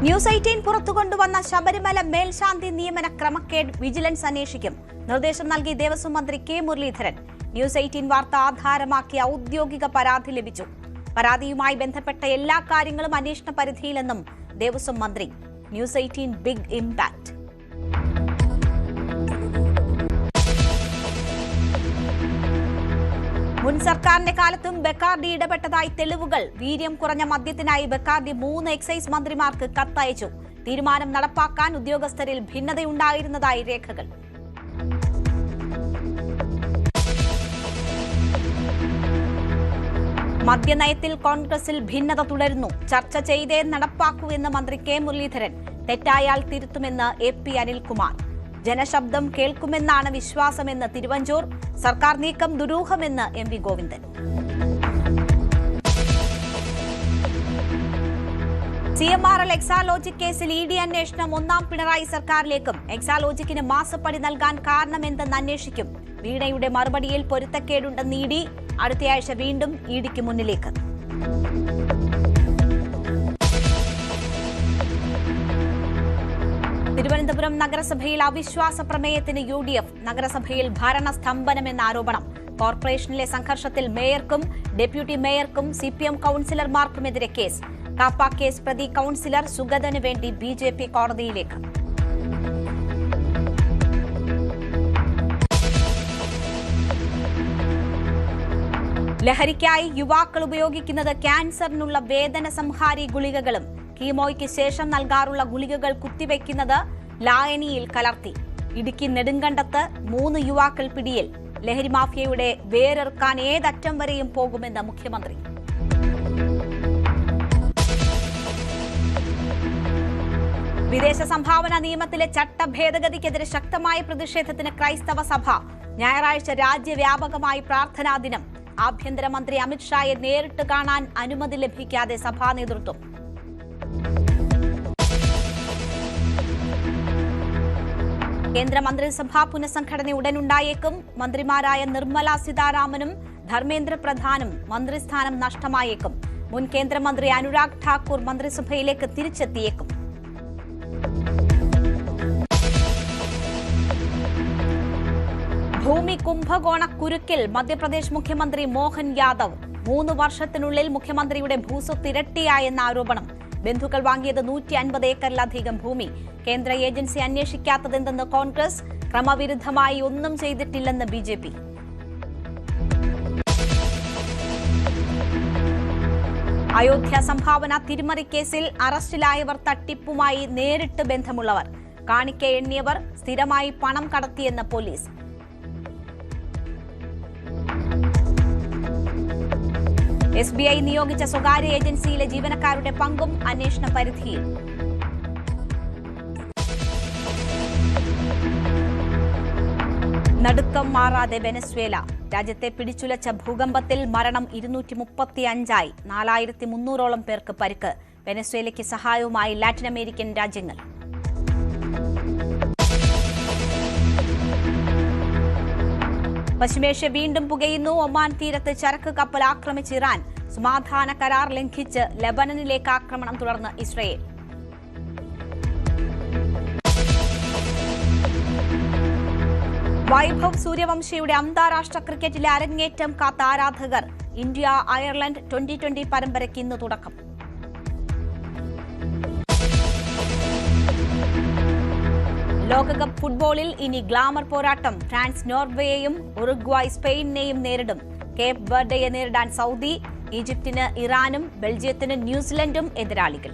News 18 പുറത്തുകൊണ്ടുവന്ന Sabarimala മേൽശാന്തി നിയമന ക്രമക്കേട് വിജിലൻസ് അന്വേഷിക്കും. നിർദ്ദേശം നൽകി ദേവസ്വം മന്ത്രി കെ മുരളീധരൻ. ന്യൂസ് 18 വാർത്ത ആധാരമാക്കി ഔദ്യോഗിക പരാതി ലഭിച്ചു. പരാതിയുമായി ബന്ധപ്പെട്ട എല്ലാ കാര്യങ്ങളും അന്വേഷണ പരിധിയിലെന്നും ദേവസ്വം മന്ത്രി. News 18 big impact. മുൻ സർക്കാരിന്റെ കാലത്തും ബെക്കാർഡി ഇടപെട്ടതായി തെളിവുകൾ. വീര്യം കുറഞ്ഞ മദ്യത്തിനായി ബെക്കാർഡി 3 എക്സൈസ് മന്ത്രിമാർക്ക് കത്തയച്ചു. തീരുമാനം നടപ്പാക്കാൻ ഉദ്യോഗസ്ഥരിൽ ഭിന്നതയുണ്ടായിരുന്നതായി രേഖകൾ. മദ്യനയത്തിൽ കോൺഗ്രസിൽ ഭിന്നത തുടരുന്നു. ചർച്ച ചെയ്തേ നടപ്പാക്കൂ എന്ന് മന്ത്രി കെ മുരളീധരൻ. തെറ്റായാൽ തിരുത്തുമെന്ന് AP അനിൽകുമാർ. ജനശബ്ദം കേൾക്കുമെന്നാണ് വിശ്വാസമെന്ന് തിരുവഞ്ചൂർ. സർക്കാർ നീക്കം ദുരൂഹമെന്ന് MV ഗോവിന്ദൻ. CMRL എക്സാലോജിക് കേസിൽ ED അന്വേഷണം 1ാം പിണറായി സർക്കാരിലേക്കും. എക്സാലോജിക്കിന് മാസപ്പടി നൽകാൻ കാരണമെന്തെന്ന് അന്വേഷിക്കും. വീണയുടെ മറുപടിയിൽ പൊരുത്തക്കേടുണ്ടെന്ന് ED. അടുത്തയാഴ്ച വീണ്ടും EDക്ക് മുന്നിലേക്ക്. തിരുവനന്തപുരം നഗരസഭയിൽ അവിശ്വാസ പ്രമേയത്തിന് UDF. നഗരസഭയിൽ ഭരണസ്തംഭനമെന്ന ആരോപണം. കോർപ്പറേഷനിലെ സംഘർഷത്തിൽ മേയർക്കും ഡെപ്യൂട്ടി മേയർക്കും CPM കൌൺസിലർമാർക്കുമെതിരെ കേസ്. കാപ്പ കേസ് പ്രതി കൌൺസിലർ സുഗതന് വേണ്ടി BJP കോടതിയിലേക്ക്. ലഹരിക്കായി യുവാക്കൾ ഉപയോഗിക്കുന്നത് ക്യാൻസറിനുള്ള വേദന സംഹാരി ഗുളികകളും. കീമോയ്ക്ക് ശേഷം നൽകാറുള്ള ഗുളികകൾ കുത്തിവെക്കുന്നത് ലായനിയിൽ കലർത്തി. ഇടുക്കി നെടുങ്കണ്ടത്ത് 3 യുവാക്കൾ പിടിയിൽ. ലഹരി മാഫിയയുടെ വേരെറുക്കാൻ ഏതറ്റം വരെയും പോകുമെന്ന് മുഖ്യമന്ത്രി. വിദേശ സംഭാവന നിയമത്തിലെ ചട്ടഭേദഗതിക്കെതിരെ ശക്തമായ പ്രതിഷേധത്തിന് ക്രൈസ്തവ സഭ. ഞായറാഴ്ച രാജ്യവ്യാപകമായി പ്രാർത്ഥനാ ദിനം. ആഭ്യന്തരമന്ത്രി അമിത്ഷായെ നേരിട്ട് കാണാൻ അനുമതി ലഭിക്കാതെ സഭാ നേതൃത്വം. കേന്ദ്രമന്ത്രിസഭാ പുനഃസംഘടന ഉടനുണ്ടായേക്കും. മന്ത്രിമാരായ നിർമ്മല സീതാരാമനും ധർമ്മേന്ദ്ര പ്രധാനും മന്ത്രിസ്ഥാനം നഷ്ടമായേക്കും. മുൻ കേന്ദ്രമന്ത്രി അനുരാഗ് ഠാക്കൂർ മന്ത്രിസഭയിലേക്ക് തിരിച്ചെത്തിയേക്കും. ഭൂമി കുംഭകോണക്കുരുക്കിൽ മധ്യപ്രദേശ് മുഖ്യമന്ത്രി മോഹൻ യാദവ്. 3 വർഷത്തിനുള്ളിൽ മുഖ്യമന്ത്രിയുടെ ഭൂസ്വത്ത് ഇരട്ടിയായെന്ന ആരോപണം. ബന്ധുക്കൾ വാങ്ങിയത് 150 ഏക്കറിലധികം ഭൂമി. കേന്ദ്ര ഏജൻസി അന്വേഷിക്കാത്തതെന്തെന്ന് കോൺഗ്രസ്. ക്രമവിരുദ്ധമായി ഒന്നും ചെയ്തിട്ടില്ലെന്ന് BJP. അയോധ്യ സംഭാവന തിരിമറി കേസിൽ അറസ്റ്റിലായവർ തട്ടിപ്പുമായി നേരിട്ട് ബന്ധമുള്ളവർ. കാണിക്ക എണ്ണിയവർ സ്ഥിരമായി പണം കടത്തിയെന്ന് പോലീസ്. SBI നിയോഗിച്ച സ്വകാര്യ ഏജൻസിയിലെ ജീവനക്കാരുടെ പങ്കും അന്വേഷണ പരിധിയിൽ. നടുക്കം മാറാതെ വെനസ്വേല. രാജ്യത്തെ പിടിച്ചുലച്ച ഭൂകമ്പത്തിൽ മരണം 235ആയി. 4300ഓളം പേർക്ക് പരിക്ക്. വെനസ്വേലയ്ക്ക് സഹായവുമായി ലാറ്റിൻ അമേരിക്കൻ രാജ്യങ്ങൾ. പശ്ചിമേഷ്യ വീണ്ടും പുകയുന്നു. ഒമാൻ തീരത്ത് ചരക്ക് കപ്പൽ ആക്രമിച്ച് ഇറാൻ. സമാധാന കരാർ ലംഘിച്ച് ലെബനനിലേക്ക് ആക്രമണം തുടർന്ന് ഇസ്രയേൽ. വൈഭവ് സൂര്യവംശിയുടെ അന്താരാഷ്ട്ര ക്രിക്കറ്റിലെ അരങ്ങേറ്റം കാത്ത ആരാധകർ. ഇന്ത്യ അയർലൻഡ് T20 പരമ്പരയ്ക്ക് ഇന്ന് തുടക്കം. ലോകകപ്പ് ഫുട്ബോളിൽ ഇനി ഗ്ലാമർ പോരാട്ടം. ഫ്രാൻസ് നോർവേയെയും ഉറുഗ്വായ് സ്പെയിനിനെയും നേരിടും. കേപ്പ് വെർഡയെ നേരിടാൻ സൗദി. ഈജിപ്തിന് ഇറാനും ബെൽജിയത്തിന് ന്യൂസിലൻഡും എതിരാളികൾ.